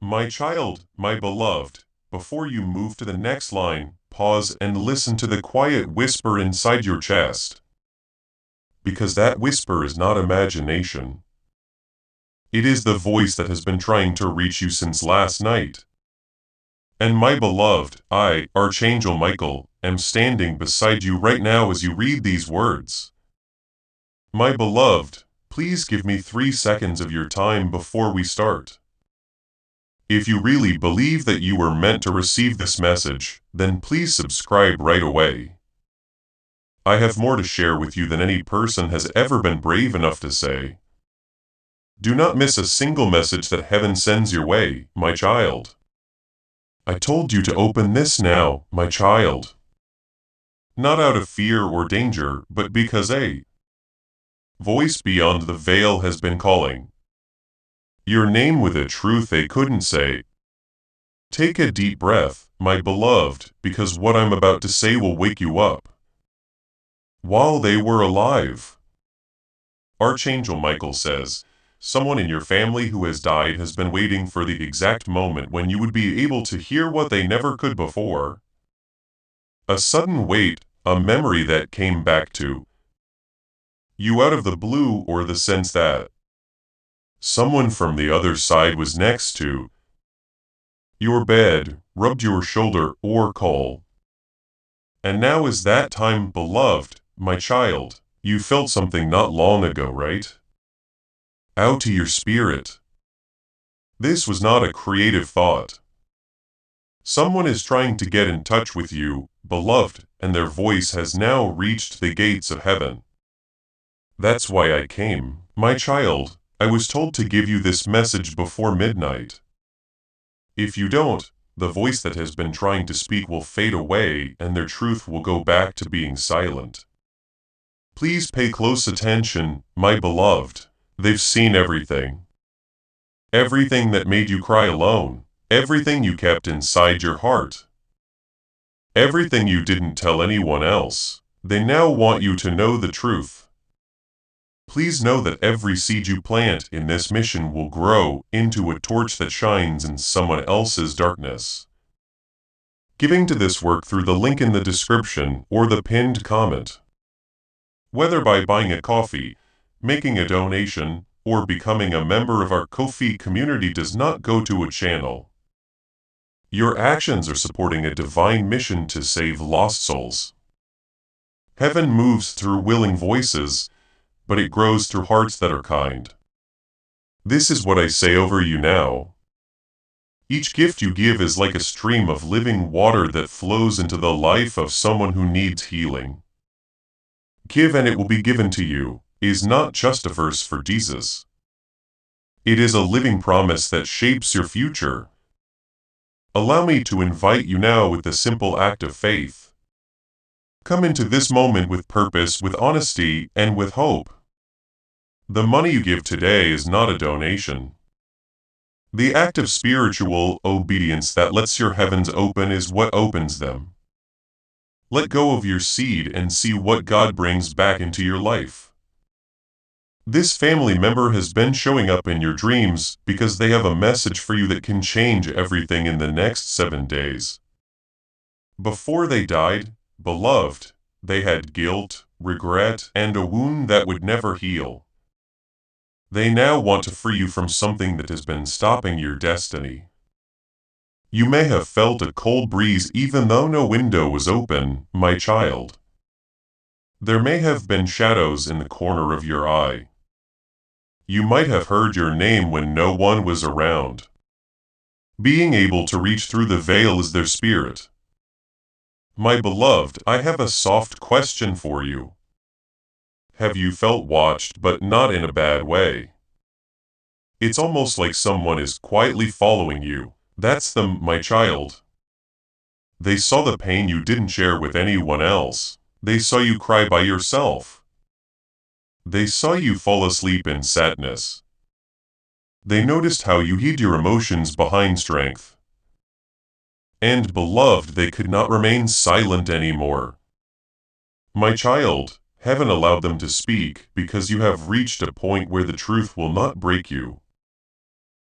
My child, my beloved, before you move to the next line, pause and listen to the quiet whisper inside your chest. Because that whisper is not imagination. It is the voice that has been trying to reach you since last night. And my beloved, I, Archangel Michael, am standing beside you right now as you read these words. My beloved, please give me 3 seconds of your time before we start. If you really believe that you were meant to receive this message, then please subscribe right away. I have more to share with you than any person has ever been brave enough to say. Do not miss a single message that heaven sends your way, my child. I told you to open this now, my child. Not out of fear or danger, but because a voice beyond the veil has been calling your name with a truth they couldn't say. Take a deep breath, my beloved, because what I'm about to say will wake you up. While they were alive. Archangel Michael says, someone in your family who has died has been waiting for the exact moment when you would be able to hear what they never could before. A sudden wait, a memory that came back to you out of the blue, or the sense that someone from the other side was next to your bed, rubbed your shoulder, or call. And now is that time, beloved, my child. You felt something not long ago, right? Out to your spirit. This was not a creative thought. Someone is trying to get in touch with you, beloved, and their voice has now reached the gates of heaven. That's why I came, my child. I was told to give you this message before midnight. If you don't, the voice that has been trying to speak will fade away and their truth will go back to being silent. Please pay close attention, my beloved. They've seen everything. Everything that made you cry alone. Everything you kept inside your heart. Everything you didn't tell anyone else. They now want you to know the truth. Please know that every seed you plant in this mission will grow into a torch that shines in someone else's darkness. Giving to this work through the link in the description or the pinned comment. Whether by buying a coffee, making a donation, or becoming a member of our Ko-fi community does not go to a channel. Your actions are supporting a divine mission to save lost souls. Heaven moves through willing voices, but it grows through hearts that are kind. This is what I say over you now. Each gift you give is like a stream of living water that flows into the life of someone who needs healing. Give and it will be given to you is not just a verse for Jesus. It is a living promise that shapes your future. Allow me to invite you now with the simple act of faith. Come into this moment with purpose, with honesty, and with hope. The money you give today is not a donation. The act of spiritual obedience that lets your heavens open is what opens them. Let go of your seed and see what God brings back into your life. This family member has been showing up in your dreams because they have a message for you that can change everything in the next 7 days. Before they died, beloved, they had guilt, regret, and a wound that would never heal. They now want to free you from something that has been stopping your destiny. You may have felt a cold breeze even though no window was open, my child. There may have been shadows in the corner of your eye. You might have heard your name when no one was around. Being able to reach through the veil is their spirit. My beloved, I have a soft question for you. Have you felt watched, but not in a bad way? It's almost like someone is quietly following you. That's them, my child. They saw the pain you didn't share with anyone else. They saw you cry by yourself. They saw you fall asleep in sadness. They noticed how you hid your emotions behind strength. And beloved, they could not remain silent anymore. My child, heaven allowed them to speak because you have reached a point where the truth will not break you.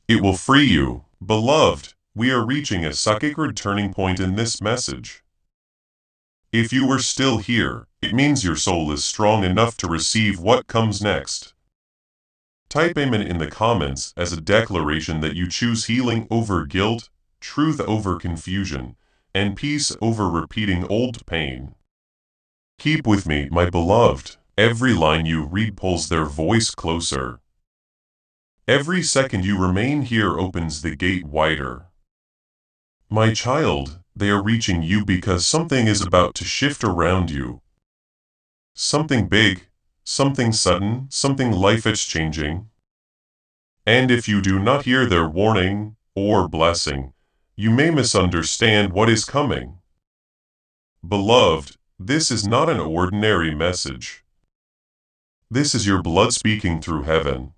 It will free you, Beloved, we are reaching a sacred turning point in this message. If you are still here, it means your soul is strong enough to receive what comes next. Type Amen in the comments as a declaration that you choose healing over guilt, truth over confusion, and peace over repeating old pain. Keep with me, my beloved. Every line you read pulls their voice closer. Every second you remain here opens the gate wider. My child, they are reaching you because something is about to shift around you. Something big, something sudden, something life-changing. And if you do not hear their warning or blessing, you may misunderstand what is coming. Beloved, this is not an ordinary message. This is your blood speaking through heaven.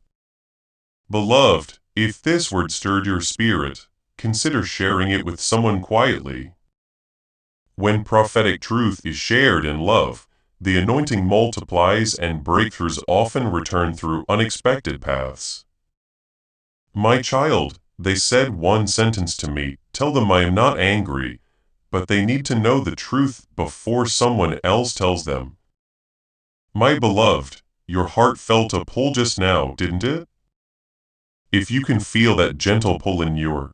Beloved, if this word stirred your spirit, consider sharing it with someone quietly. When prophetic truth is shared in love, the anointing multiplies and breakthroughs often return through unexpected paths. My child, they said one sentence to me, tell them I am not angry, but they need to know the truth before someone else tells them. My beloved, your heart felt a pull just now, didn't it? If you can feel that gentle pull in your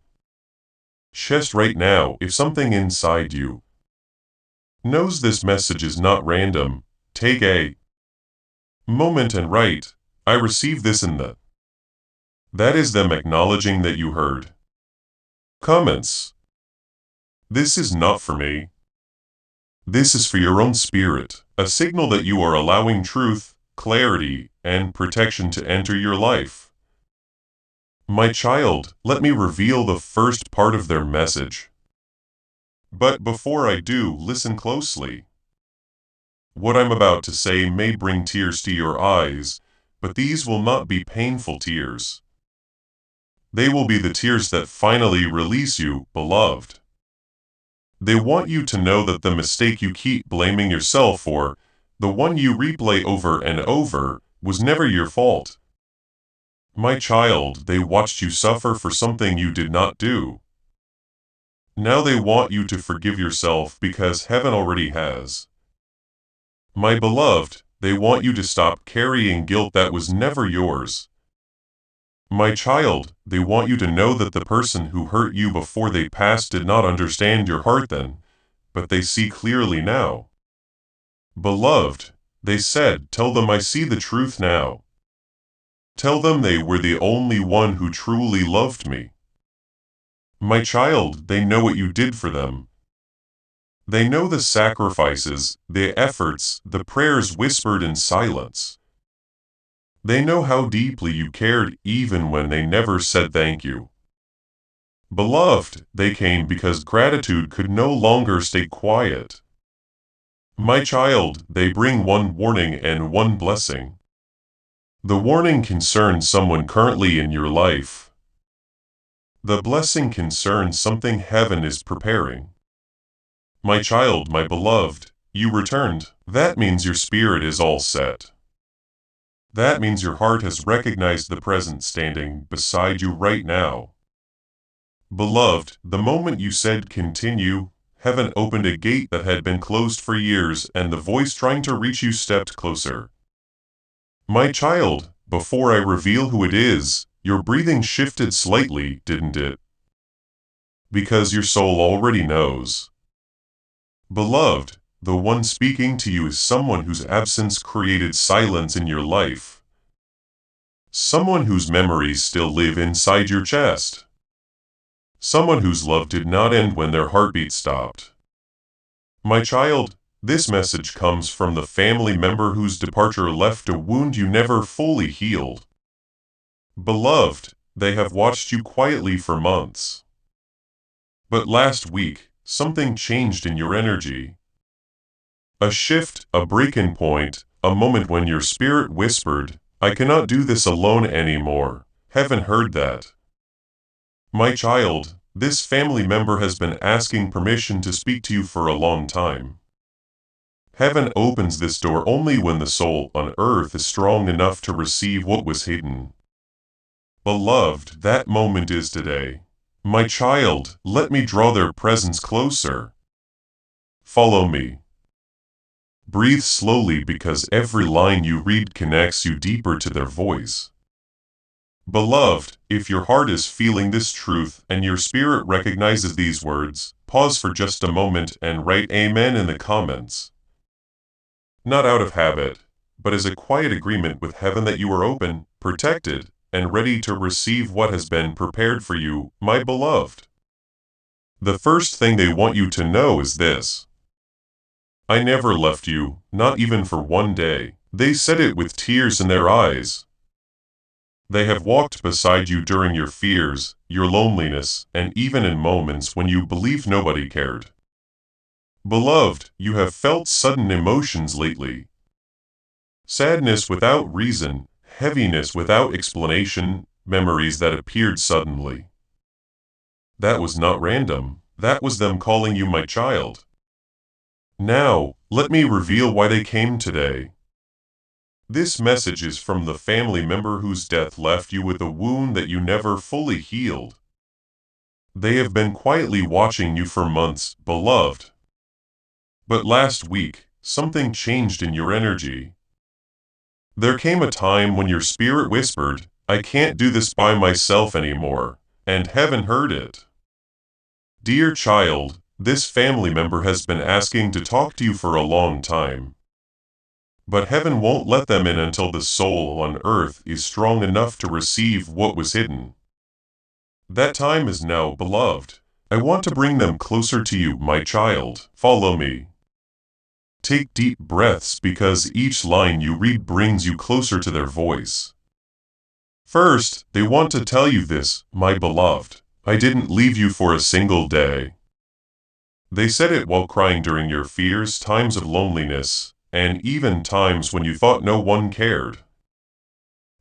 chest right now, if something inside you knows this message is not random, take a moment and write, I receive this in the. That is them acknowledging that you heard. Comments. This is not for me. This is for your own spirit, a signal that you are allowing truth, clarity, and protection to enter your life. My child, let me reveal the first part of their message. But before I do, listen closely. What I'm about to say may bring tears to your eyes, but these will not be painful tears. They will be the tears that finally release you, beloved. They want you to know that the mistake you keep blaming yourself for, the one you replay over and over, was never your fault. My child, they watched you suffer for something you did not do. Now they want you to forgive yourself because heaven already has. My beloved, they want you to stop carrying guilt that was never yours. My child, they want you to know that the person who hurt you before they passed did not understand your heart then, but they see clearly now. Beloved, they said, tell them I see the truth now. Tell them they were the only one who truly loved me. My child, they know what you did for them. They know the sacrifices, the efforts, the prayers whispered in silence. They know how deeply you cared even when they never said thank you. Beloved, they came because gratitude could no longer stay quiet. My child, they bring one warning and one blessing. The warning concerns someone currently in your life. The blessing concerns something heaven is preparing. My child, my beloved, you returned. That means your spirit is all set. That means your heart has recognized the present standing beside you right now. Beloved, the moment you said continue, heaven opened a gate that had been closed for years and the voice trying to reach you stepped closer. My child, before I reveal who it is, your breathing shifted slightly, didn't it? Because your soul already knows. Beloved, the one speaking to you is someone whose absence created silence in your life. Someone whose memories still live inside your chest. Someone whose love did not end when their heartbeat stopped. My child, this message comes from the family member whose departure left a wound you never fully healed. Beloved, they have watched you quietly for months. But last week, something changed in your energy. A shift, a break-in point, a moment when your spirit whispered, I cannot do this alone anymore. Heaven heard that. My child, this family member has been asking permission to speak to you for a long time. Heaven opens this door only when the soul on earth is strong enough to receive what was hidden. Beloved, that moment is today. My child, let me draw their presence closer. Follow me. Breathe slowly because every line you read connects you deeper to their voice. Beloved, if your heart is feeling this truth and your spirit recognizes these words, pause for just a moment and write Amen in the comments. Not out of habit, but as a quiet agreement with heaven that you are open, protected, and ready to receive what has been prepared for you, my beloved. The first thing they want you to know is this. I never left you, not even for one day. They said it with tears in their eyes. They have walked beside you during your fears, your loneliness, and even in moments when you believed nobody cared. Beloved, you have felt sudden emotions lately. Sadness without reason, heaviness without explanation, memories that appeared suddenly. That was not random. That was them calling you my child. Now, let me reveal why they came today. This message is from the family member whose death left you with a wound that you never fully healed. They have been quietly watching you for months, beloved. But last week, something changed in your energy. There came a time when your spirit whispered, I can't do this by myself anymore, and heaven heard it. Dear child, this family member has been asking to talk to you for a long time. But heaven won't let them in until the soul on earth is strong enough to receive what was hidden. That time is now, beloved. I want to bring them closer to you, my child. Follow me. Take deep breaths because each line you read brings you closer to their voice. First, they want to tell you this, my beloved. I didn't leave you for a single day. They said it while crying during your fears, times of loneliness, and even times when you thought no one cared.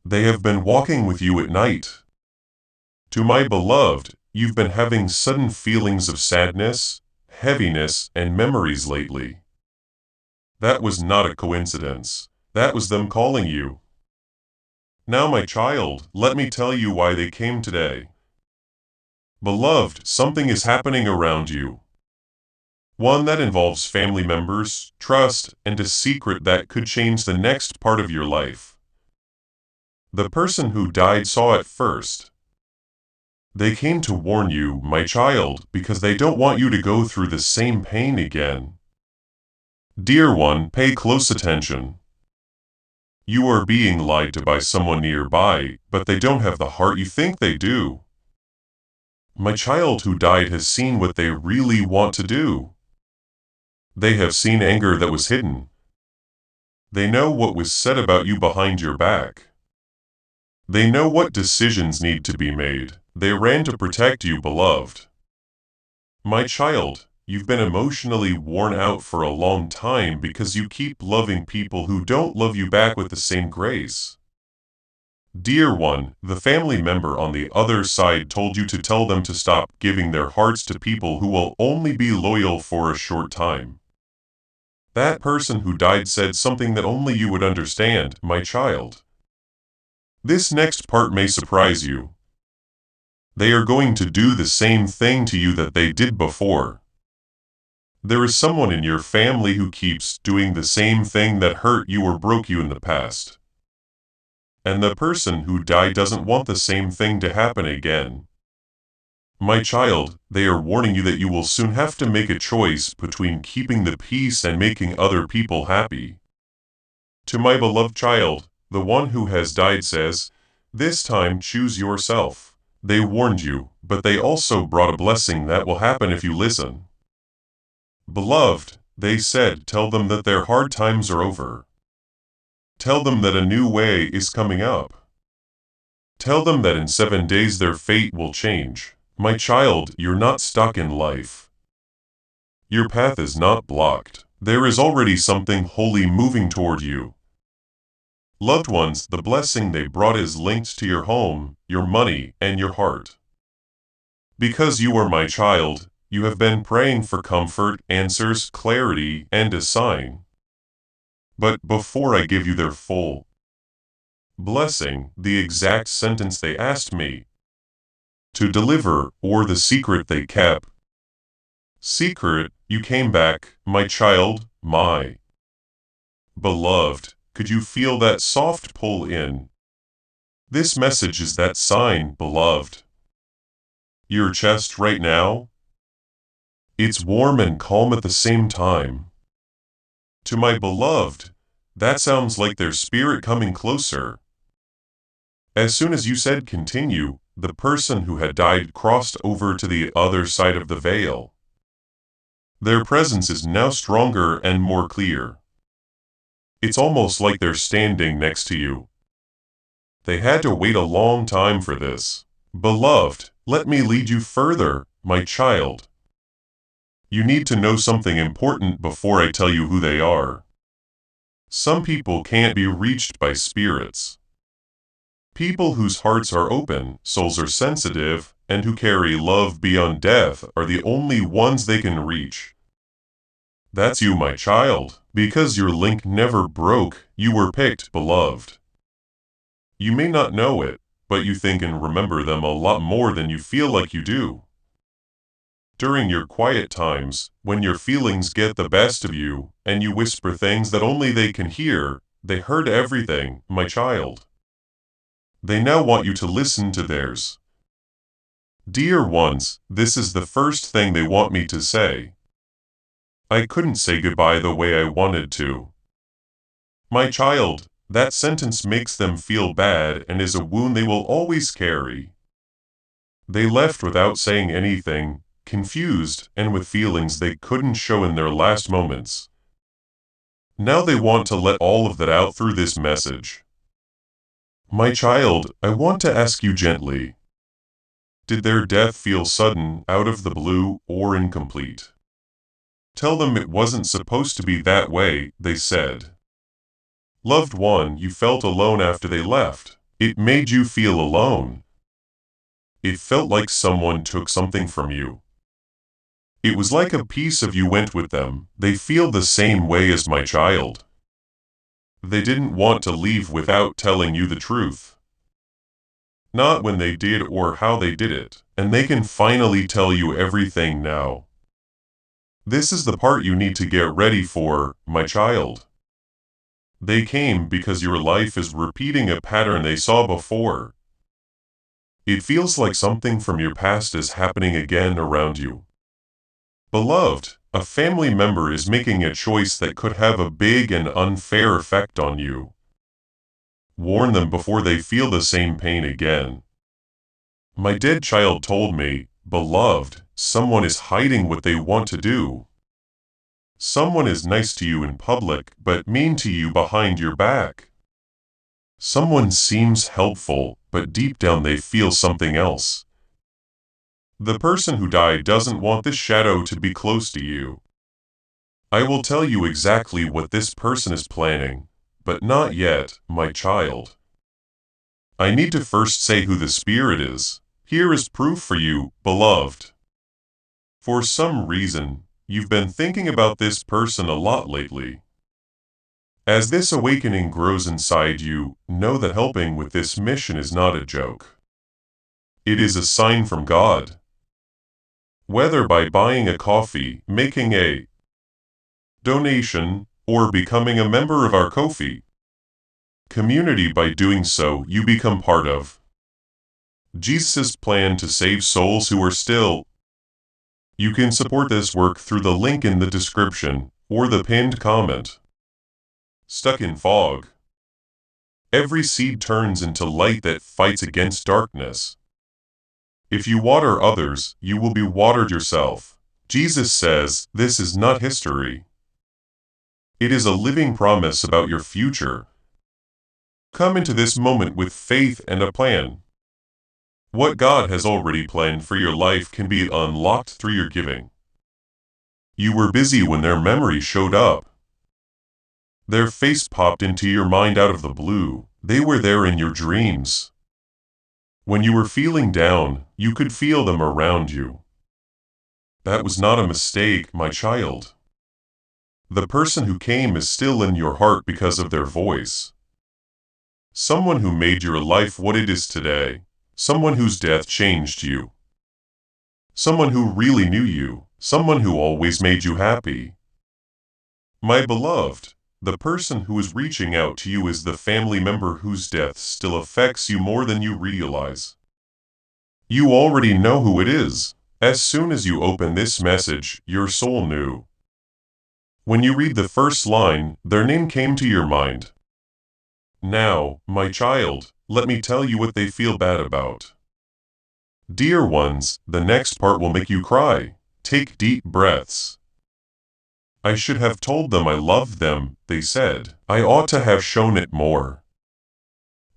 They have been walking with you at night. To my beloved, you've been having sudden feelings of sadness, heaviness, and memories lately. That was not a coincidence. That was them calling you. Now, my child, let me tell you why they came today. Beloved, something is happening around you. One that involves family members, trust, and a secret that could change the next part of your life. The person who died saw it first. They came to warn you, my child, because they don't want you to go through the same pain again. Dear one, pay close attention. You are being lied to by someone nearby, but they don't have the heart you think they do. My child who died has seen what they really want to do. They have seen anger that was hidden. They know what was said about you behind your back. They know what decisions need to be made. They ran to protect you, beloved. My child, you've been emotionally worn out for a long time because you keep loving people who don't love you back with the same grace. Dear one, the family member on the other side told you to tell them to stop giving their hearts to people who will only be loyal for a short time. That person who died said something that only you would understand, my child. This next part may surprise you. They are going to do the same thing to you that they did before. There is someone in your family who keeps doing the same thing that hurt you or broke you in the past. And the person who died doesn't want the same thing to happen again. My child, they are warning you that you will soon have to make a choice between keeping the peace and making other people happy. To my beloved child, the one who has died says, this time choose yourself. They warned you, but they also brought a blessing that will happen if you listen. Beloved, they said, tell them that their hard times are over. Tell them that a new way is coming up. Tell them that in 7 days their fate will change. My child, you're not stuck in life. Your path is not blocked. There is already something holy moving toward you. Loved ones, the blessing they brought is linked to your home, your money, and your heart. Because you are my child, you have been praying for comfort, answers, clarity, and a sign. But before I give you their full blessing, the exact sentence they asked me, to deliver, or the secret they kept. Secret, you came back, my child, my beloved. Could you feel that soft pull in? This message is that sign, beloved. Your chest right now? It's warm and calm at the same time. To my beloved, that sounds like their spirit coming closer. As soon as you said continue, the person who had died crossed over to the other side of the veil. Their presence is now stronger and more clear. It's almost like they're standing next to you. They had to wait a long time for this. Beloved, let me lead you further, my child. You need to know something important before I tell you who they are. Some people can't be reached by spirits. People whose hearts are open, souls are sensitive, and who carry love beyond death are the only ones they can reach. That's you, my child. Because your link never broke, you were picked, beloved. You may not know it, but you think and remember them a lot more than you feel like you do. During your quiet times, when your feelings get the best of you, and you whisper things that only they can hear, they heard everything, my child. They now want you to listen to theirs. Dear ones, this is the first thing they want me to say. I couldn't say goodbye the way I wanted to. My child, that sentence makes them feel bad and is a wound they will always carry. They left without saying anything, confused and with feelings they couldn't show in their last moments. Now they want to let all of that out through this message. My child, I want to ask you gently. Did their death feel sudden, out of the blue, or incomplete? Tell them it wasn't supposed to be that way, they said. Loved one, you felt alone after they left. It made you feel alone. It felt like someone took something from you. It was like a piece of you went with them. They feel the same way as my child. They didn't want to leave without telling you the truth. Not when they did or how they did it, and they can finally tell you everything now. This is the part you need to get ready for, my child. They came because your life is repeating a pattern they saw before. It feels like something from your past is happening again around you. Beloved, a family member is making a choice that could have a big and unfair effect on you. Warn them before they feel the same pain again. My dead child told me, beloved, someone is hiding what they want to do. Someone is nice to you in public, but mean to you behind your back. Someone seems helpful, but deep down they feel something else. The person who died doesn't want this shadow to be close to you. I will tell you exactly what this person is planning, but not yet, my child. I need to first say who the spirit is. Here is proof for you, beloved. For some reason, you've been thinking about this person a lot lately. As this awakening grows inside you, know that helping with this mission is not a joke. It is a sign from God. Whether by buying a coffee, making a donation, or becoming a member of our Ko-fi community, by doing so, you become part of Jesus' plan to save souls who are still. You can support this work through the link in the description, or the pinned comment. Stuck in fog. Every seed turns into light that fights against darkness. If you water others, you will be watered yourself. Jesus says, this is not history. It is a living promise about your future. Come into this moment with faith and a plan. What God has already planned for your life can be unlocked through your giving. You were busy when their memory showed up. Their face popped into your mind out of the blue. They were there in your dreams. When you were feeling down, you could feel them around you. That was not a mistake, my child. The person who came is still in your heart because of their voice. Someone who made your life what it is today. Someone whose death changed you. Someone who really knew you. Someone who always made you happy. My beloved, the person who is reaching out to you is the family member whose death still affects you more than you realize. You already know who it is. As soon as you open this message, your soul knew. When you read the first line, their name came to your mind. Now, my child, let me tell you what they feel bad about. Dear ones, the next part will make you cry. Take deep breaths. I should have told them I loved them, they said. I ought to have shown it more.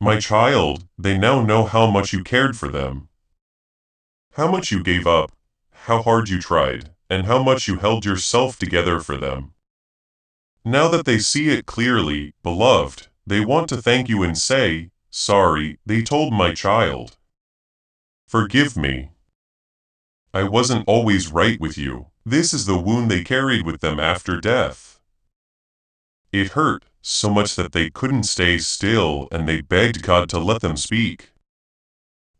My child, they now know how much you cared for them. How much you gave up, how hard you tried, and how much you held yourself together for them. Now that they see it clearly, beloved, they want to thank you and say, sorry, they told my child. Forgive me. I wasn't always right with you. This is the wound they carried with them after death. It hurt so much that they couldn't stay still and they begged God to let them speak.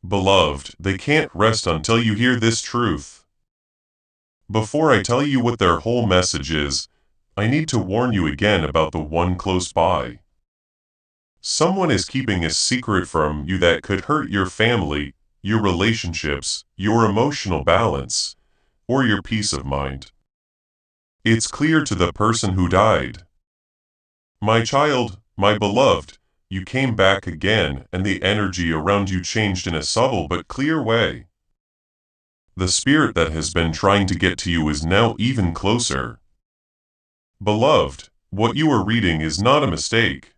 Beloved, they can't rest until you hear this truth. Before I tell you what their whole message is, I need to warn you again about the one close by. Someone is keeping a secret from you that could hurt your family, your relationships, your emotional balance, or your peace of mind. It's clear to the person who died. My child, my beloved, you came back again and the energy around you changed in a subtle but clear way. The spirit that has been trying to get to you is now even closer. Beloved, what you are reading is not a mistake.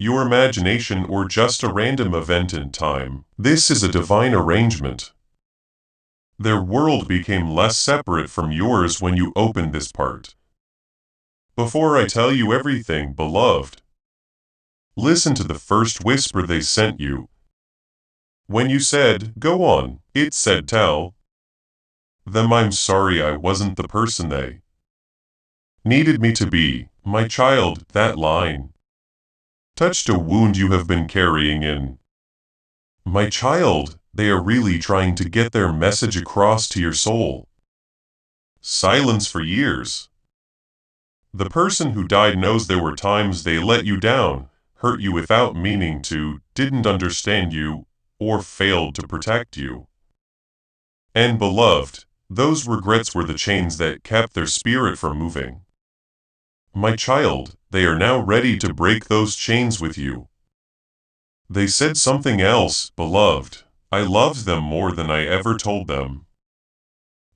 Your imagination or just a random event in time. This is a divine arrangement. Their world became less separate from yours when you opened this part. Before I tell you everything, beloved, listen to the first whisper they sent you. When you said, go on, it said tell them I'm sorry I wasn't the person they needed me to be. My child, that line touched a wound you have been carrying in. My child, they are really trying to get their message across to your soul. Silence for years. The person who died knows there were times they let you down, hurt you without meaning to, didn't understand you, or failed to protect you. And beloved, those regrets were the chains that kept their spirit from moving. My child, they are now ready to break those chains with you. They said something else, beloved. I loved them more than I ever told them.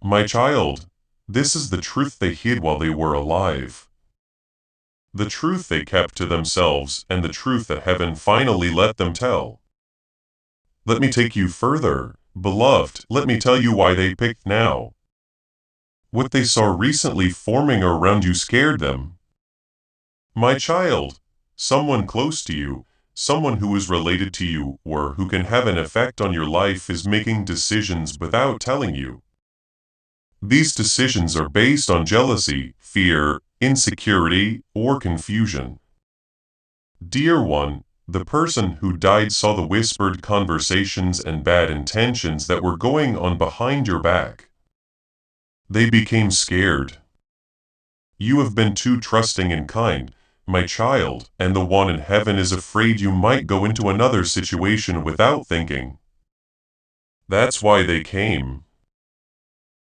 My child, this is the truth they hid while they were alive. The truth they kept to themselves and the truth that heaven finally let them tell. Let me take you further, beloved. Let me tell you why they picked now. What they saw recently forming around you scared them. My child, someone close to you, someone who is related to you or who can have an effect on your life is making decisions without telling you. These decisions are based on jealousy, fear, insecurity, or confusion. Dear one, the person who died saw the whispered conversations and bad intentions that were going on behind your back. They became scared. You have been too trusting and kind, my child, and the one in heaven is afraid you might go into another situation without thinking. That's why they came.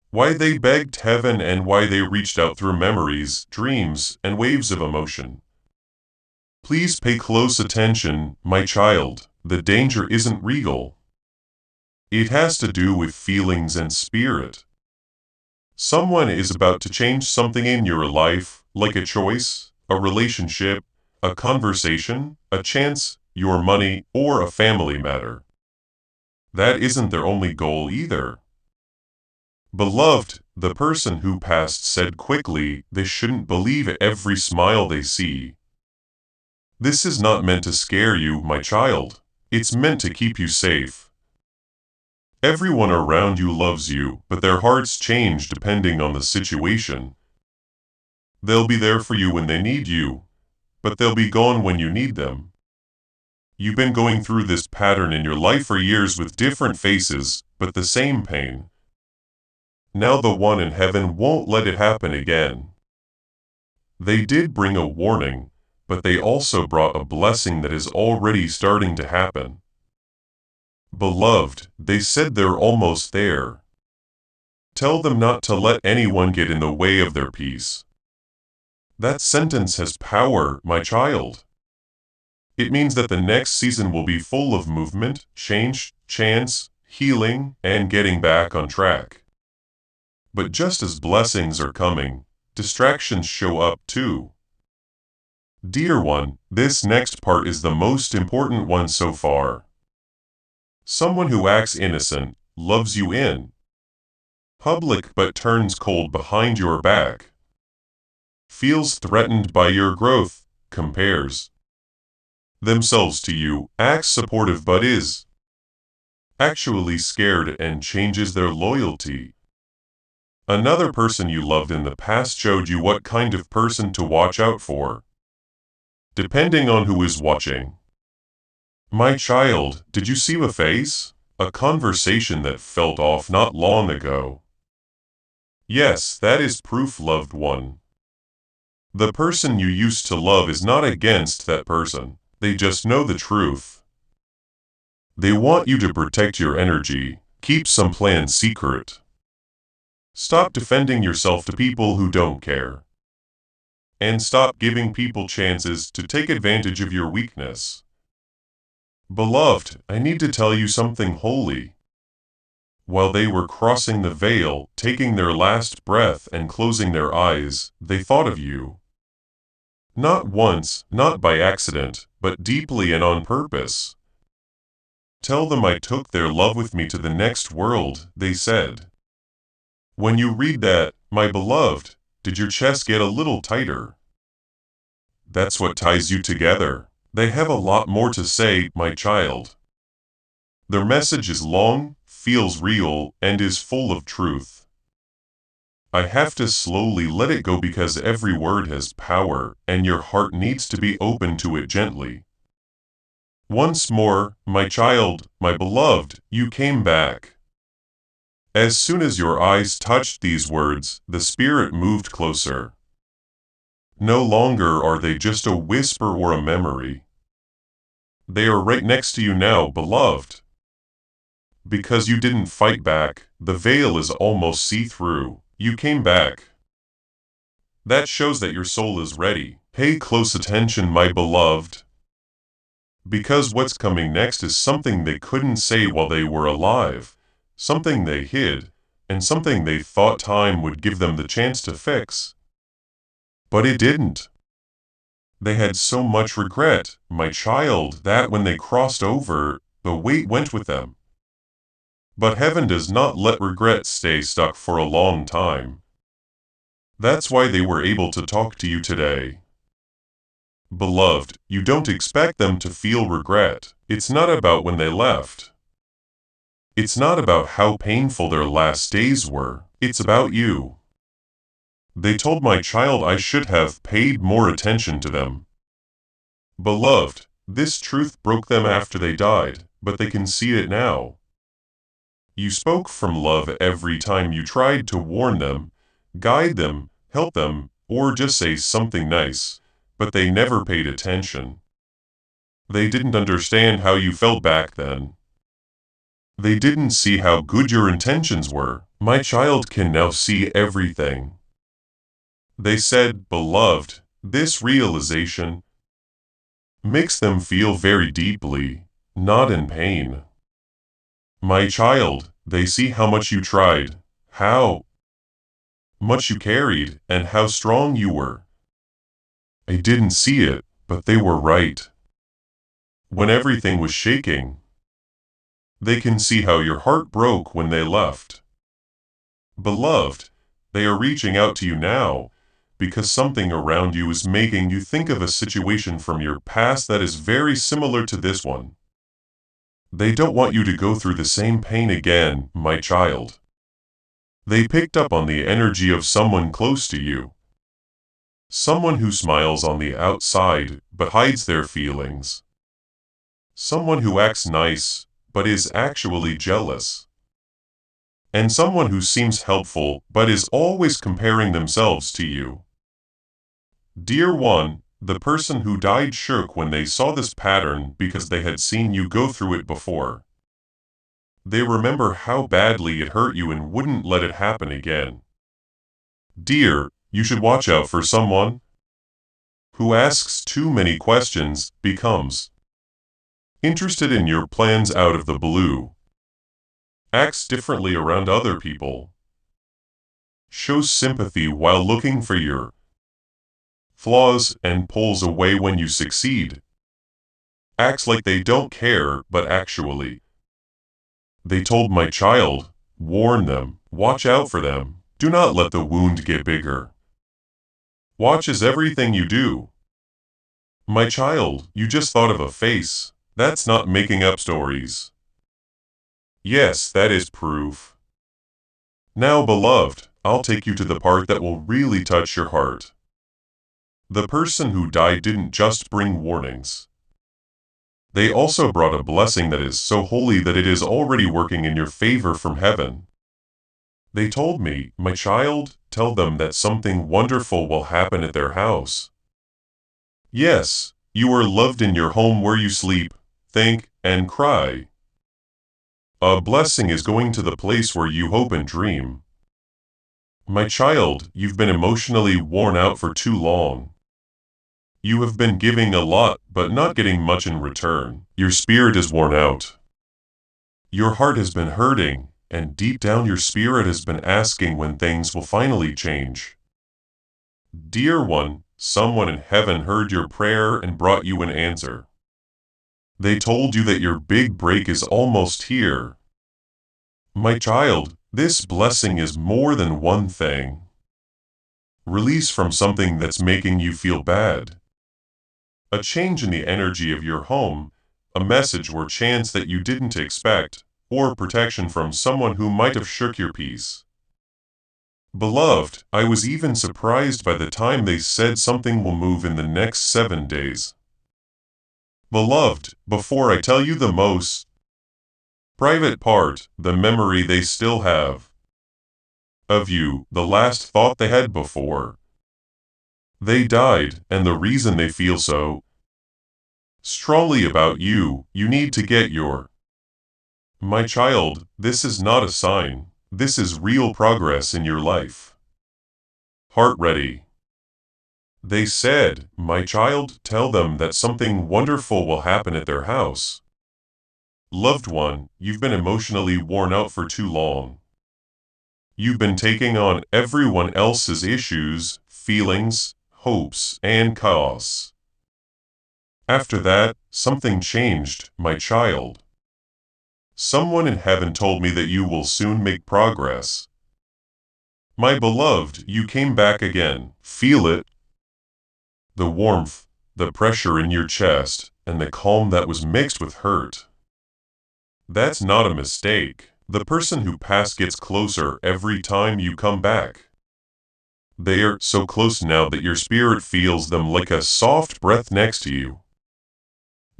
Why they begged heaven and why they reached out through memories, dreams, and waves of emotion. Please pay close attention, my child. The danger isn't real. It has to do with feelings and spirit. Someone is about to change something in your life, like a choice, a relationship, a conversation, a chance, your money, or a family matter. That isn't their only goal either. Beloved, the person who passed said quickly they shouldn't believe every smile they see. This is not meant to scare you, my child. It's meant to keep you safe. Everyone around you loves you, but their hearts change depending on the situation. They'll be there for you when they need you, but they'll be gone when you need them. You've been going through this pattern in your life for years with different faces, but the same pain. Now the one in heaven won't let it happen again. They did bring a warning, but they also brought a blessing that is already starting to happen. Beloved, they said they're almost there. Tell them not to let anyone get in the way of their peace. That sentence has power, my child. It means that the next season will be full of movement, change, chance, healing, and getting back on track. But just as blessings are coming, distractions show up too. Dear one, this next part is the most important one so far. Someone who acts innocent, loves you in public but turns cold behind your back. Feels threatened by your growth, compares themselves to you, acts supportive but is actually scared and changes their loyalty. Another person you loved in the past showed you what kind of person to watch out for, depending on who is watching. My child, did you see a face? A conversation that felt off not long ago. Yes, that is proof, loved one. The person you used to love is not against that person, they just know the truth. They want you to protect your energy, keep some plans secret. Stop defending yourself to people who don't care. And stop giving people chances to take advantage of your weakness. Beloved, I need to tell you something holy. While they were crossing the veil, taking their last breath and closing their eyes, they thought of you. Not once, not by accident, but deeply and on purpose. Tell them I took their love with me to the next world, they said. When you read that, my beloved, did your chest get a little tighter? That's what ties you together. They have a lot more to say, my child. Their message is long, feels real, and is full of truth. I have to slowly let it go because every word has power, and your heart needs to be open to it gently. Once more, my child, my beloved, you came back. As soon as your eyes touched these words, the spirit moved closer. No longer are they just a whisper or a memory. They are right next to you now, beloved. Because you didn't fight back, the veil is almost see-through. You came back. That shows that your soul is ready. Pay close attention, my beloved. Because what's coming next is something they couldn't say while they were alive, something they hid, and something they thought time would give them the chance to fix. But it didn't. They had so much regret, my child, that when they crossed over, the weight went with them. But heaven does not let regret stay stuck for a long time. That's why they were able to talk to you today. Beloved, you don't expect them to feel regret. It's not about when they left. It's not about how painful their last days were. It's about you. They told my child I should have paid more attention to them. Beloved, this truth broke them after they died, but they can see it now. You spoke from love every time you tried to warn them, guide them, help them, or just say something nice, but they never paid attention. They didn't understand how you felt back then. They didn't see how good your intentions were. My child can now see everything. They said, beloved, this realization makes them feel very deeply, not in pain. My child, they see how much you tried, how much you carried, and how strong you were. I didn't see it, but they were right. When everything was shaking, they can see how your heart broke when they left. Beloved, they are reaching out to you now, because something around you is making you think of a situation from your past that is very similar to this one. They don't want you to go through the same pain again, my child. They picked up on the energy of someone close to you. Someone who smiles on the outside, but hides their feelings. someone who acts nice, but is actually jealous, and someone who seems helpful, but is always comparing themselves to you. Dear one, the person who died shook when they saw this pattern because they had seen you go through it before. They remember how badly it hurt you and wouldn't let it happen again. Dear, you should watch out for someone who asks too many questions, becomes interested in your plans out of the blue, acts differently around other people, shows sympathy while looking for your flaws and pulls away when you succeed, acts like they don't care but actually. They told my child, warn them, watch out for them, do not let the wound get bigger. Watches everything you do. My child, you just thought of a face. That's not making up stories. Yes, that is proof. Now, beloved, I'll take you to the part that will really touch your heart. The person who died didn't just bring warnings. They also brought a blessing that is so holy that it is already working in your favor from heaven. They told me, my child, tell them that something wonderful will happen at their house. Yes, you are loved in your home where you sleep, think, and cry. A blessing is going to the place where you hope and dream. My child, you've been emotionally worn out for too long. You have been giving a lot, but not getting much in return. Your spirit is worn out. Your heart has been hurting, and deep down your spirit has been asking when things will finally change. Dear one, someone in heaven heard your prayer and brought you an answer. They told you that your big break is almost here. My child, this blessing is more than one thing. Release from something that's making you feel bad. A change in the energy of your home, a message or chance that you didn't expect, or protection from someone who might have shook your peace. Beloved, I was even surprised by the time they said something will move in the next 7 days. Beloved, before I tell you the most private part, the memory they still have of you, the last thought they had before they died, and the reason they feel so strongly about you, you need to get your my child, this is not a sign, this is real progress in your life. Heart ready. They said, my child, tell them that something wonderful will happen at their house. Loved one, you've been emotionally worn out for too long. You've been taking on everyone else's issues, feelings, hopes, and chaos. After that, something changed, my child. Someone in heaven told me that you will soon make progress. My beloved, you came back again. Feel it. The warmth, the pressure in your chest, and the calm that was mixed with hurt. That's not a mistake. The person who passed gets closer every time you come back. They are so close now that your spirit feels them like a soft breath next to you.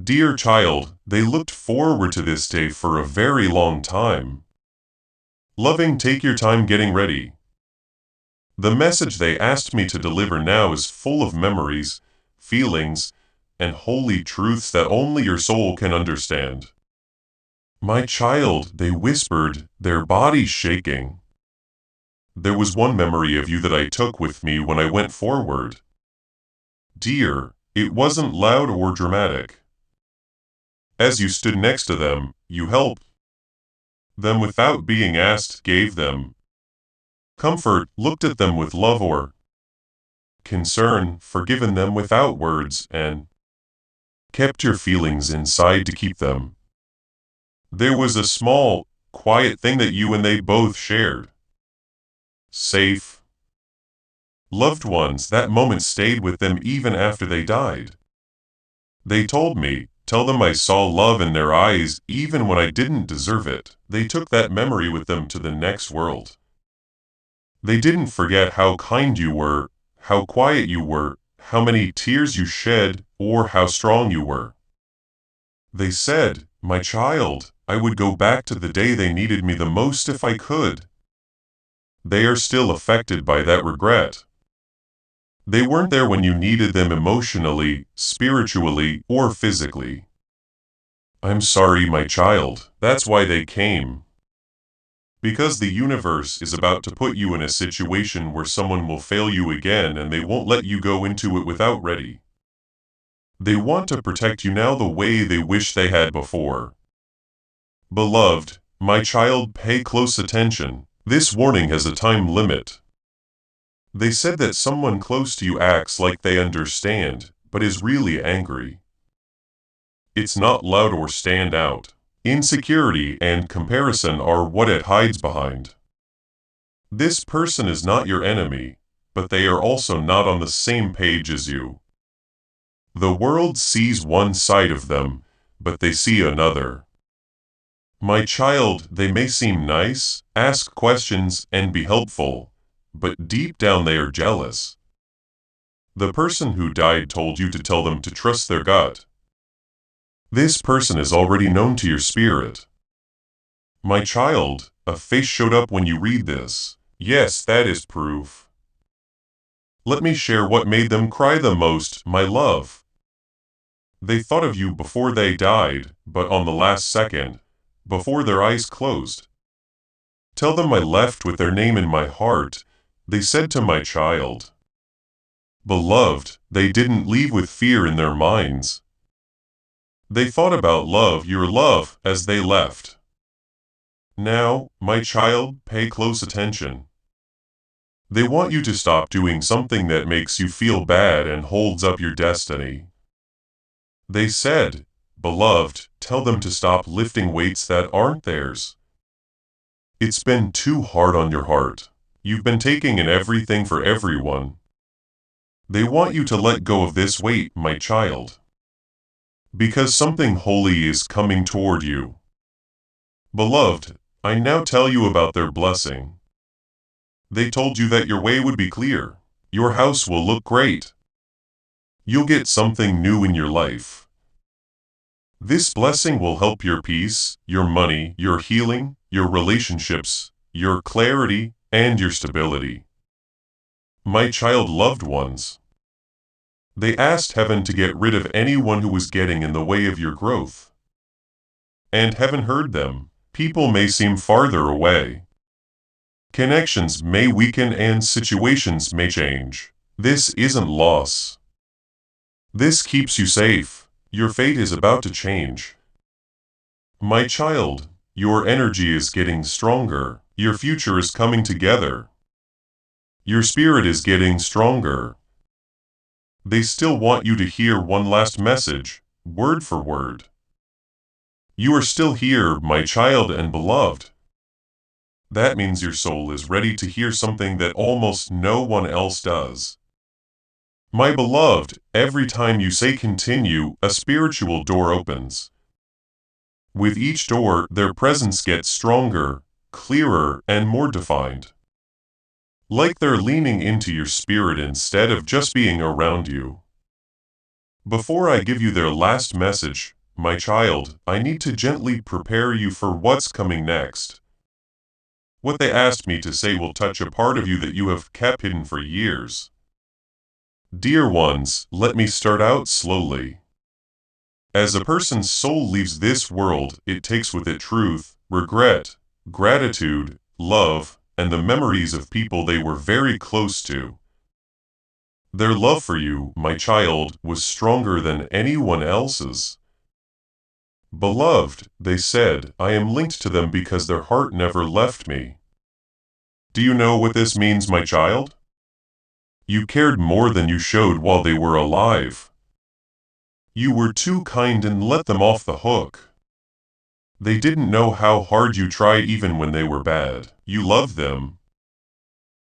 Dear child, they looked forward to this day for a very long time. Loving, take your time getting ready. The message they asked me to deliver now is full of memories, feelings, and holy truths that only your soul can understand. My child, they whispered, their bodies shaking. There was one memory of you that I took with me when I went forward. Dear, it wasn't loud or dramatic. As you stood next to them, you helped them without being asked, gave them comfort, looked at them with love or concern, forgiven them without words, and kept your feelings inside to keep them. There was a small, quiet thing that you and they both shared. Safe. Loved ones, that moment stayed with them even after they died. They told me, tell them I saw love in their eyes even when I didn't deserve it. They took that memory with them to the next world. They didn't forget how kind you were, how quiet you were, how many tears you shed, or how strong you were. They said, "My child, I would go back to the day they needed me the most if I could." They are still affected by that regret. They weren't there when you needed them emotionally, spiritually, or physically. I'm sorry, my child, that's why they came. Because the universe is about to put you in a situation where someone will fail you again and they won't let you go into it without ready. They want to protect you now the way they wish they had before. Beloved, my child, pay close attention. This warning has a time limit. They said that someone close to you acts like they understand, but is really angry. It's not loud or stand out. Insecurity and comparison are what it hides behind. This person is not your enemy, but they are also not on the same page as you. The world sees one side of them, but they see another. My child, they may seem nice, ask questions, and be helpful, but deep down they are jealous. The person who died told you to tell them to trust their gut. This person is already known to your spirit. My child, a face showed up when you read this. Yes, that is proof. Let me share what made them cry the most, my love. They thought of you before they died, but on the last second, before their eyes closed. Tell them I left with their name in my heart, they said to my child. Beloved, they didn't leave with fear in their minds. They thought about love, your love, as they left. Now, my child, pay close attention. They want you to stop doing something that makes you feel bad and holds up your destiny. They said, Beloved, tell them to stop lifting weights that aren't theirs. It's been too hard on your heart. You've been taking in everything for everyone. They want you to let go of this weight, my child. Because something holy is coming toward you. Beloved, I now tell you about their blessing. They told you that your way would be clear. Your house will look great. You'll get something new in your life. This blessing will help your peace, your money, your healing, your relationships, your clarity, and your stability. My child loved ones. They asked heaven to get rid of anyone who was getting in the way of your growth. And heaven heard them. People may seem farther away. Connections may weaken and situations may change. This isn't loss. This keeps you safe. Your fate is about to change. My child, your energy is getting stronger. Your future is coming together. Your spirit is getting stronger. They still want you to hear one last message, word for word. You are still here, my child and beloved. That means your soul is ready to hear something that almost no one else does. My beloved, every time you say continue, a spiritual door opens. With each door, their presence gets stronger, clearer, and more defined. Like they're leaning into your spirit instead of just being around you. Before I give you their last message, my child, I need to gently prepare you for what's coming next. What they asked me to say will touch a part of you that you have kept hidden for years. Dear ones, let me start out slowly. As a person's soul leaves this world, it takes with it truth, regret, gratitude, love, and the memories of people they were very close to. Their love for you, my child, was stronger than anyone else's. Beloved, they said, I am linked to them because their heart never left me. Do you know what this means, my child? You cared more than you showed while they were alive. You were too kind and let them off the hook. They didn't know how hard you tried even when they were bad. You loved them.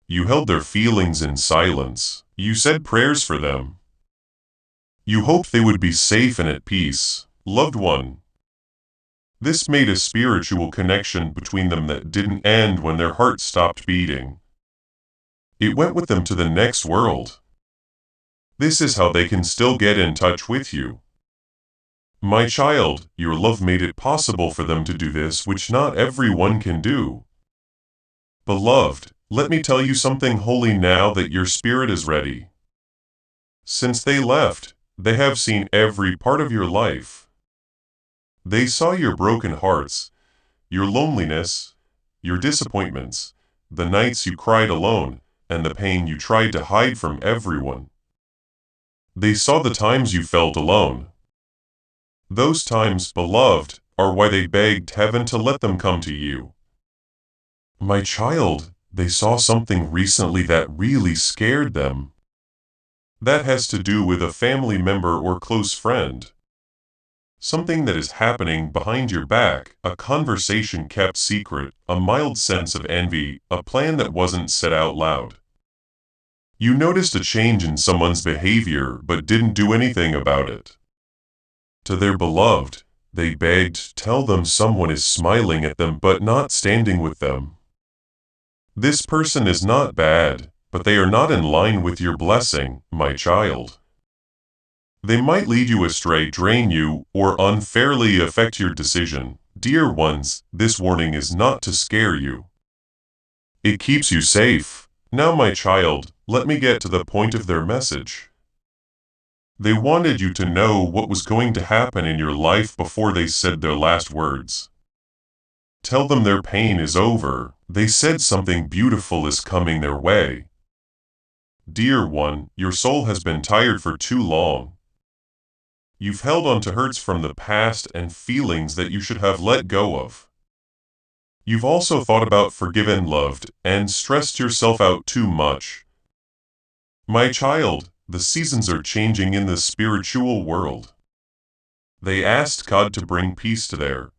You held their feelings in silence. You said prayers for them. You hoped they would be safe and at peace. Loved one. This made a spiritual connection between them that didn't end when their heart stopped beating. It went with them to the next world. This is how they can still get in touch with you. My child, your love made it possible for them to do this which not everyone can do. Beloved, let me tell you something holy now that your spirit is ready. Since they left, they have seen every part of your life. They saw your broken hearts, your loneliness, your disappointments, the nights you cried alone, and the pain you tried to hide from everyone. They saw the times you felt alone. Those times, beloved, are why they begged heaven to let them come to you. My child, they saw something recently that really scared them. That has to do with a family member or close friend. Something that is happening behind your back, a conversation kept secret, a mild sense of envy, a plan that wasn't said out loud. You noticed a change in someone's behavior but didn't do anything about it. To their beloved, they begged, tell them someone is smiling at them but not standing with them. This person is not bad, but they are not in line with your blessing, my child. They might lead you astray, drain you, or unfairly affect your decision. Dear ones, this warning is not to scare you. It keeps you safe. Now, my child, let me get to the point of their message. They wanted you to know what was going to happen in your life before they said their last words. Tell them their pain is over. They said something beautiful is coming their way. Dear one, your soul has been tired for too long. You've held on to hurts from the past and feelings that you should have let go of. You've also thought about forgiven, loved, and stressed yourself out too much. My child, the seasons are changing in the spiritual world. They asked God to bring peace to their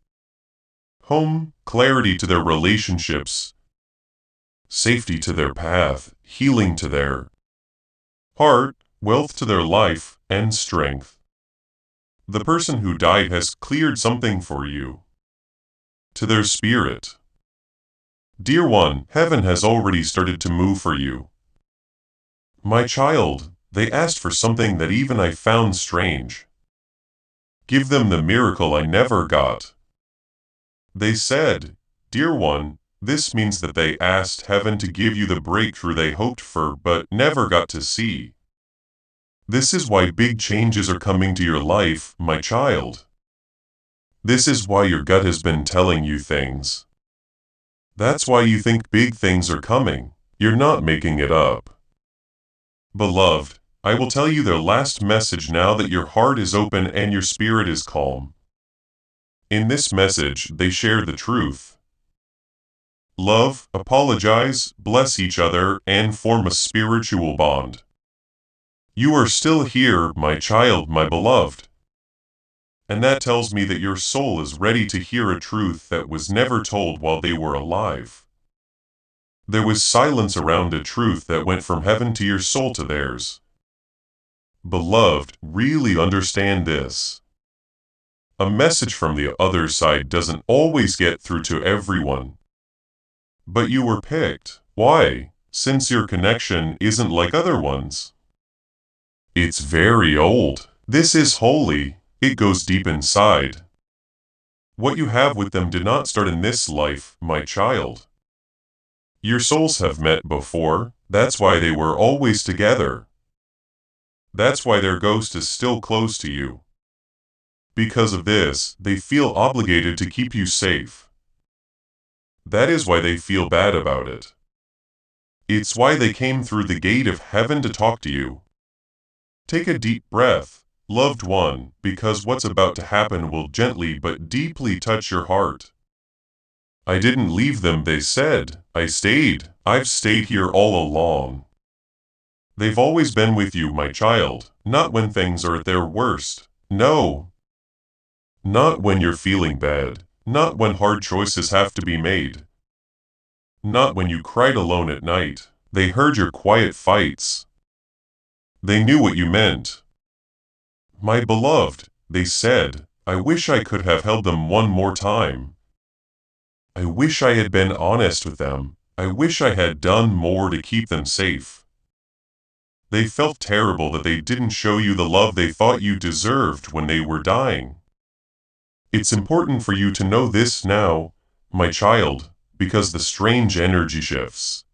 home, clarity to their relationships, safety to their path, healing to their heart, wealth to their life, and strength. The person who died has cleared something for you. To their spirit. Dear one, heaven has already started to move for you. My child, they asked for something that even I found strange. Give them the miracle I never got. They said, dear one, this means that they asked heaven to give you the breakthrough they hoped for but never got to see. This is why big changes are coming to your life, my child. This is why your gut has been telling you things. That's why you think big things are coming. You're not making it up. Beloved, I will tell you their last message now that your heart is open and your spirit is calm. In this message, they share the truth. Love, apologize, bless each other, and form a spiritual bond. You are still here, my child, my beloved. And that tells me that your soul is ready to hear a truth that was never told while they were alive. There was silence around a truth that went from heaven to your soul to theirs. Beloved, really understand this. A message from the other side doesn't always get through to everyone. But you were picked. Why? Since your connection isn't like other ones. It's very old. This is holy. It goes deep inside. What you have with them did not start in this life, my child. Your souls have met before. That's why they were always together. That's why their ghost is still close to you. Because of this, they feel obligated to keep you safe. That is why they feel bad about it. It's why they came through the gate of heaven to talk to you. Take a deep breath, loved one, because what's about to happen will gently but deeply touch your heart. I didn't leave them, they said. I stayed. I've stayed here all along. They've always been with you, my child, not when things are at their worst. No. Not when you're feeling bad. Not when hard choices have to be made. Not when you cried alone at night. They heard your quiet fights. They knew what you meant. My beloved, they said, I wish I could have held them one more time. I wish I had been honest with them. I wish I had done more to keep them safe. They felt terrible that they didn't show you the love they thought you deserved when they were dying. It's important for you to know this now, my child, because the strange energy shifts.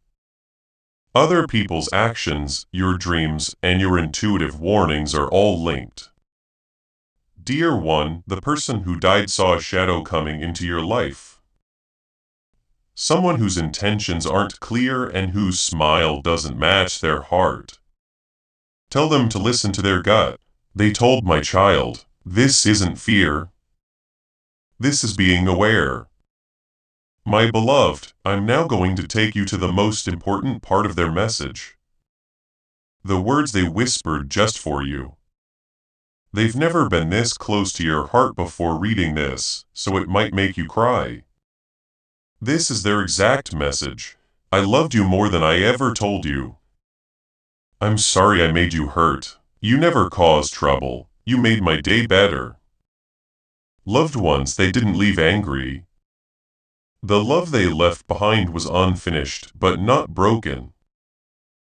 Other people's actions, your dreams, and your intuitive warnings are all linked. Dear one, the person who died saw a shadow coming into your life. Someone whose intentions aren't clear and whose smile doesn't match their heart. Tell them to listen to their gut. They told my child, this isn't fear. This is being aware. My beloved, I'm now going to take you to the most important part of their message. The words they whispered just for you. They've never been this close to your heart before reading this, so it might make you cry. This is their exact message. I loved you more than I ever told you. I'm sorry I made you hurt. You never caused trouble. You made my day better. Loved ones they didn't leave angry. The love they left behind was unfinished, but not broken.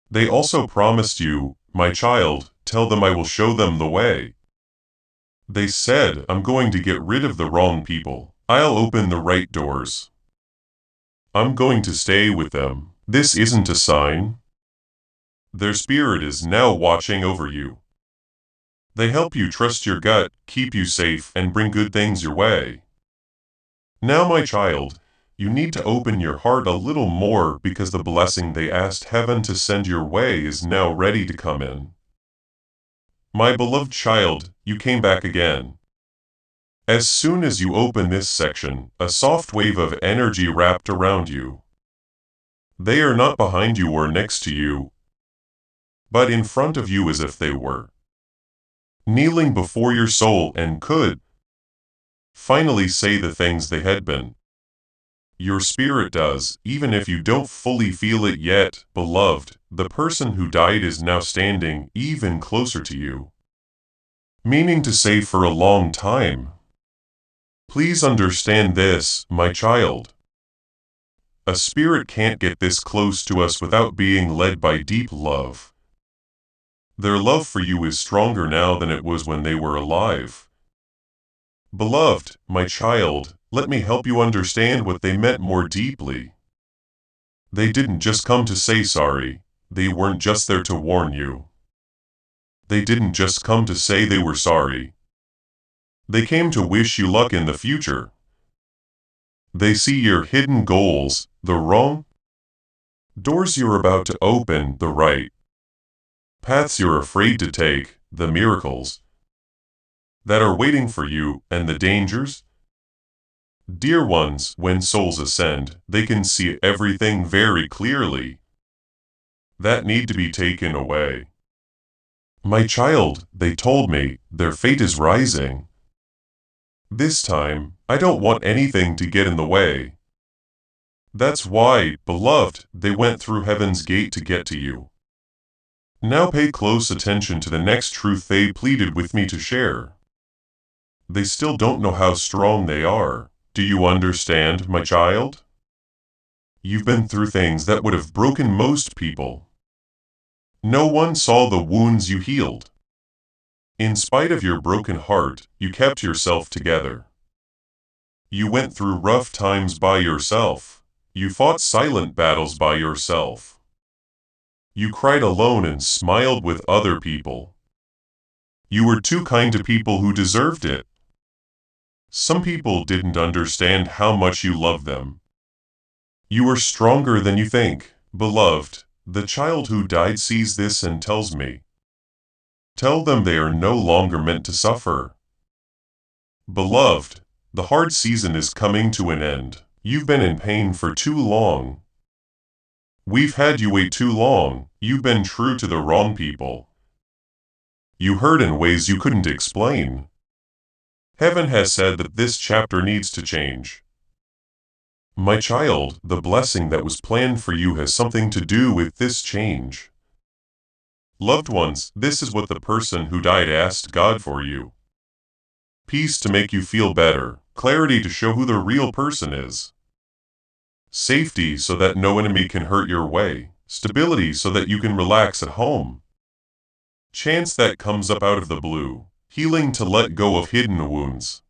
They also promised you, my child, tell them I will show them the way. They said, I'm going to get rid of the wrong people. I'll open the right doors. I'm going to stay with them. This isn't a sign. Their spirit is now watching over you. They help you trust your gut, keep you safe, and bring good things your way. Now, my child, you need to open your heart a little more because the blessing they asked heaven to send your way is now ready to come in. My beloved child, you came back again. As soon as you open this section, a soft wave of energy wrapped around you. They are not behind you or next to you, but in front of you as if they were. Kneeling before your soul and could finally say the things they had been. Your spirit does, even if you don't fully feel it yet, beloved, the person who died is now standing even closer to you. Meaning to say for a long time. Please understand this, my child. A spirit can't get this close to us without being led by deep love. Their love for you is stronger now than it was when they were alive. Beloved, my child, let me help you understand what they meant more deeply. They didn't just come to say sorry. They weren't just there to warn you. They didn't just come to say they were sorry. They came to wish you luck in the future. They see your hidden goals, the wrong doors you're about to open, the right paths you're afraid to take, the miracles that are waiting for you, and the dangers. Dear ones, when souls ascend, they can see everything very clearly that need to be taken away. My child, they told me, their fate is rising. This time, I don't want anything to get in the way. That's why, beloved, they went through heaven's gate to get to you. Now pay close attention to the next truth they pleaded with me to share. They still don't know how strong they are. Do you understand, my child? You've been through things that would have broken most people. No one saw the wounds you healed. In spite of your broken heart, you kept yourself together. You went through rough times by yourself. You fought silent battles by yourself. You cried alone and smiled with other people. You were too kind to people who deserved it. Some people didn't understand how much you loved them. You are stronger than you think, beloved. The child who died sees this and tells me. Tell them they are no longer meant to suffer. Beloved, the hard season is coming to an end. You've been in pain for too long. We've had you wait too long. You've been true to the wrong people. You hurt in ways you couldn't explain. Heaven has said that this chapter needs to change. My child, the blessing that was planned for you has something to do with this change. Loved ones, this is what the person who died asked God for you. Peace to make you feel better, clarity to show who the real person is. Safety so that no enemy can hurt your way, stability so that you can relax at home. Chance that comes up out of the blue, healing to let go of hidden wounds.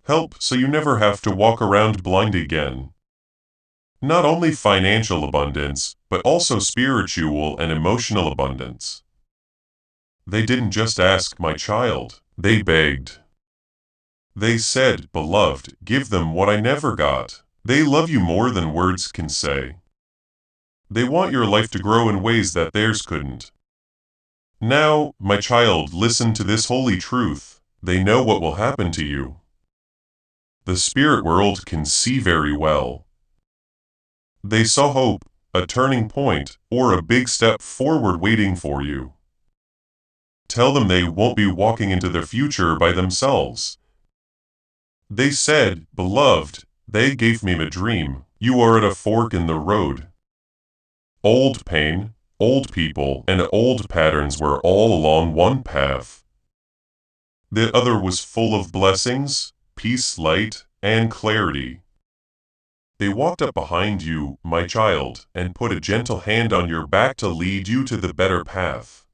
Help so you never have to walk around blind again. Not only financial abundance, but also spiritual and emotional abundance. They didn't just ask, my child, they begged. They said, beloved, give them what I never got. They love you more than words can say. They want your life to grow in ways that theirs couldn't. Now, my child, listen to this holy truth. They know what will happen to you. The spirit world can see very well. They saw hope, a turning point, or a big step forward waiting for you. Tell them they won't be walking into their future by themselves. They said, beloved, they gave me a dream. You are at a fork in the road. Old pain, old people, and old patterns were all along one path. The other was full of blessings, peace, light, and clarity. They walked up behind you, my child, and put a gentle hand on your back to lead you to the better path.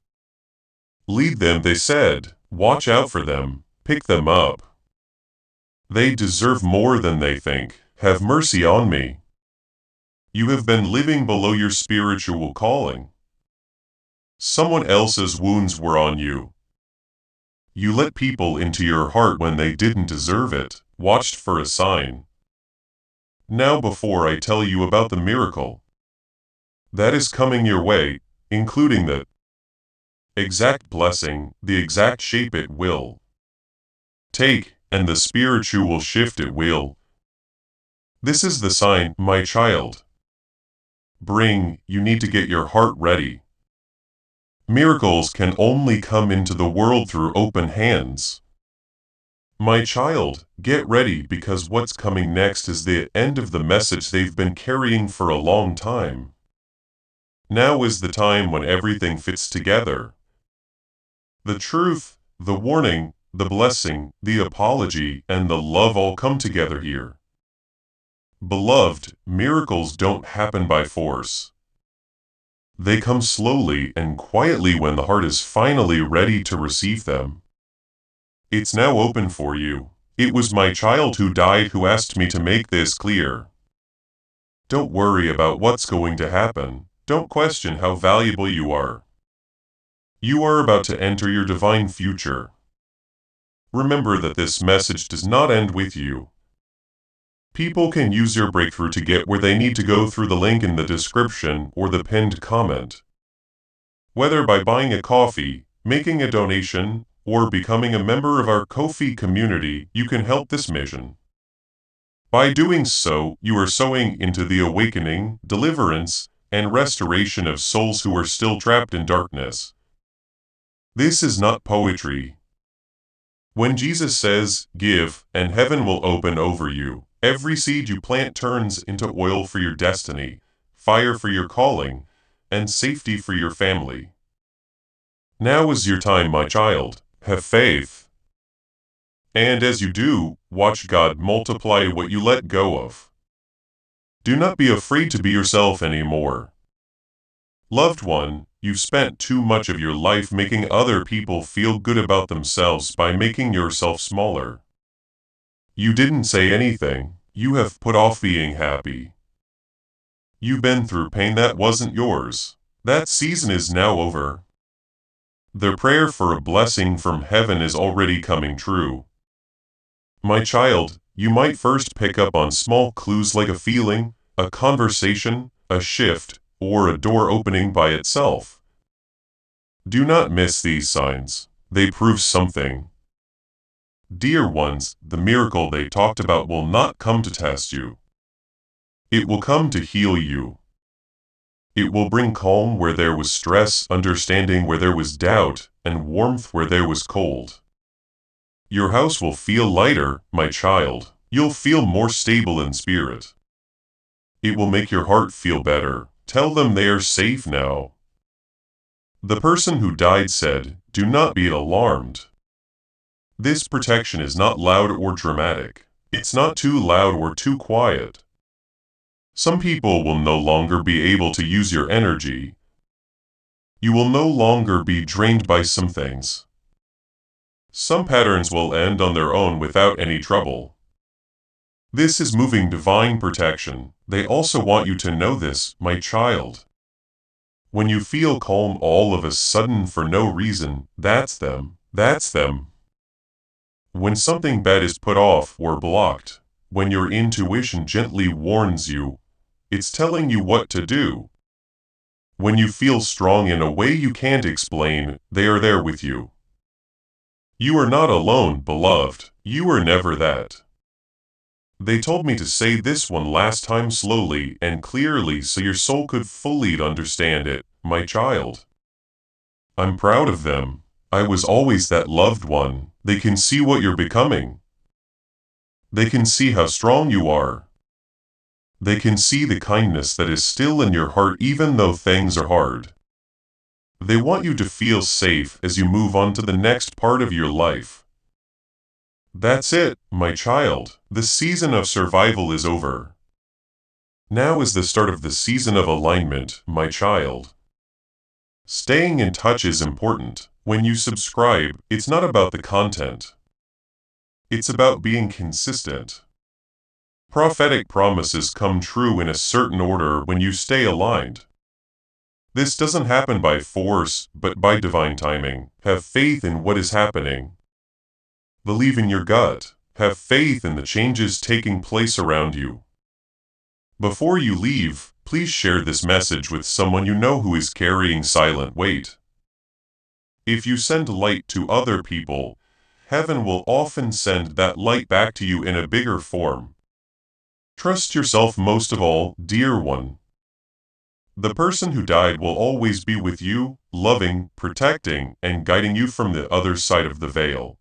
Lead them, they said. Watch out for them. Pick them up. They deserve more than they think. Have mercy on me. You have been living below your spiritual calling. Someone else's wounds were on you. You let people into your heart when they didn't deserve it, watched for a sign. Now before I tell you about the miracle that is coming your way, including the exact blessing, the exact shape it will take, and the spiritual shift it will. This is the sign, my child. You need to get your heart ready. Miracles can only come into the world through open hands. My child, get ready because what's coming next is the end of the message they've been carrying for a long time. Now is the time when everything fits together. The truth, the warning, the blessing, the apology, and the love all come together here. Beloved, miracles don't happen by force. They come slowly and quietly when the heart is finally ready to receive them. It's now open for you. It was my child who died who asked me to make this clear. Don't worry about what's going to happen. Don't question how valuable you are. You are about to enter your divine future. Remember that this message does not end with you. People can use your breakthrough to get where they need to go through the link in the description or the pinned comment. Whether by buying a coffee, making a donation, or becoming a member of our Ko-fi community, you can help this mission. By doing so, you are sowing into the awakening, deliverance, and restoration of souls who are still trapped in darkness. This is not poetry. When Jesus says, give, and heaven will open over you, every seed you plant turns into oil for your destiny, fire for your calling, and safety for your family. Now is your time, my child. Have faith. And as you do, watch God multiply what you let go of. Do not be afraid to be yourself anymore. Loved one, you've spent too much of your life making other people feel good about themselves by making yourself smaller. You didn't say anything. You have put off being happy. You've been through pain that wasn't yours. That season is now over. The prayer for a blessing from heaven is already coming true. My child, you might first pick up on small clues like a feeling, a conversation, a shift, or a door opening by itself. Do not miss these signs. They prove something. Dear ones, the miracle they talked about will not come to test you. It will come to heal you. It will bring calm where there was stress, understanding where there was doubt, and warmth where there was cold. Your house will feel lighter, my child. You'll feel more stable in spirit. It will make your heart feel better. Tell them they are safe now. The person who died said, do not be alarmed. This protection is not loud or dramatic. It's not too loud or too quiet. Some people will no longer be able to use your energy. You will no longer be drained by some things. Some patterns will end on their own without any trouble. This is moving divine protection. They also want you to know this, my child. When you feel calm all of a sudden for no reason, that's them. That's them. When something bad is put off or blocked, when your intuition gently warns you, it's telling you what to do. When you feel strong in a way you can't explain, they are there with you. You are not alone, beloved. You were never that. They told me to say this one last time slowly and clearly so your soul could fully understand it, my child. I'm proud of them. I was always that loved one. They can see what you're becoming. They can see how strong you are. They can see the kindness that is still in your heart even though things are hard. They want you to feel safe as you move on to the next part of your life. That's it, my child. The season of survival is over. Now is the start of the season of alignment, my child. Staying in touch is important. When you subscribe, it's not about the content. It's about being consistent. Prophetic promises come true in a certain order when you stay aligned. This doesn't happen by force, but by divine timing. Have faith in what is happening. Believe in your gut. Have faith in the changes taking place around you. Before you leave, please share this message with someone you know who is carrying silent weight. If you send light to other people, heaven will often send that light back to you in a bigger form. Trust yourself most of all, dear one. The person who died will always be with you, loving, protecting, and guiding you from the other side of the veil.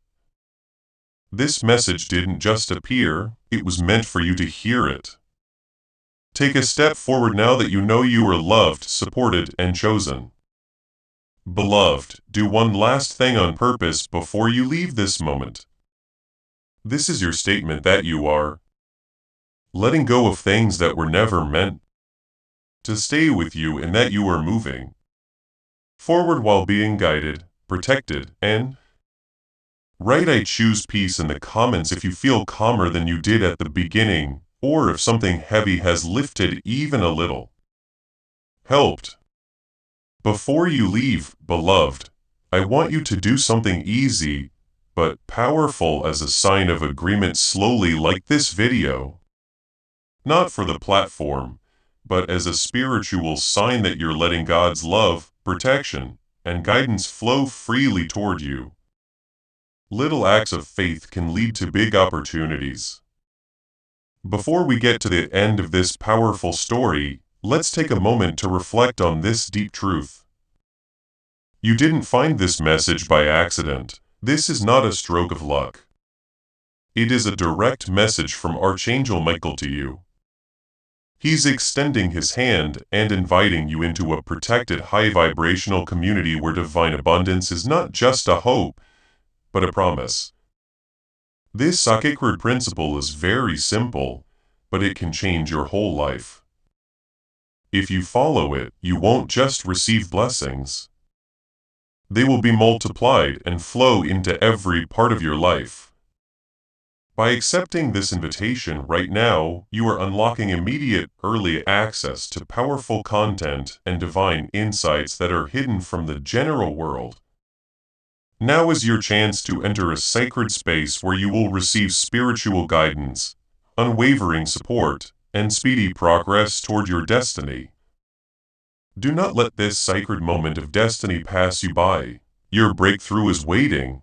This message didn't just appear, it was meant for you to hear it. Take a step forward now that you know you are loved, supported, and chosen. Beloved, do one last thing on purpose before you leave this moment. This is your statement that you are letting go of things that were never meant to stay with you and that you are moving forward while being guided, protected, and right. I choose peace in the comments if you feel calmer than you did at the beginning, or if something heavy has lifted even a little. Helped. Before you leave, beloved, I want you to do something easy, but powerful as a sign of agreement. Slowly like this video. Not for the platform, but as a spiritual sign that you're letting God's love, protection, and guidance flow freely toward you. Little acts of faith can lead to big opportunities. Before we get to the end of this powerful story, let's take a moment to reflect on this deep truth. You didn't find this message by accident. This is not a stroke of luck. It is a direct message from Archangel Michael to you. He's extending his hand and inviting you into a protected high-vibrational community where divine abundance is not just a hope, but a promise. This sacred principle is very simple, but it can change your whole life. If you follow it, you won't just receive blessings. They will be multiplied and flow into every part of your life. By accepting this invitation right now, you are unlocking immediate, early access to powerful content and divine insights that are hidden from the general world. Now is your chance to enter a sacred space where you will receive spiritual guidance, unwavering support, and speedy progress toward your destiny. Do not let this sacred moment of destiny pass you by. Your breakthrough is waiting.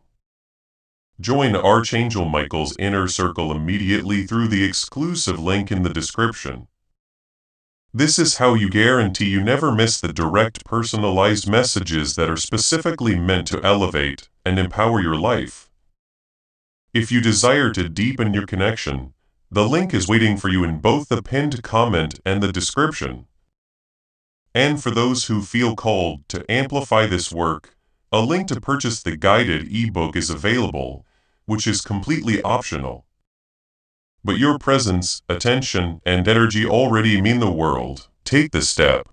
Join Archangel Michael's inner circle immediately through the exclusive link in the description. This is how you guarantee you never miss the direct personalized messages that are specifically meant to elevate and empower your life. If you desire to deepen your connection, the link is waiting for you in both the pinned comment and the description. And for those who feel called to amplify this work, a link to purchase the guided ebook is available, which is completely optional. But your presence, attention, and energy already mean the world. Take the step.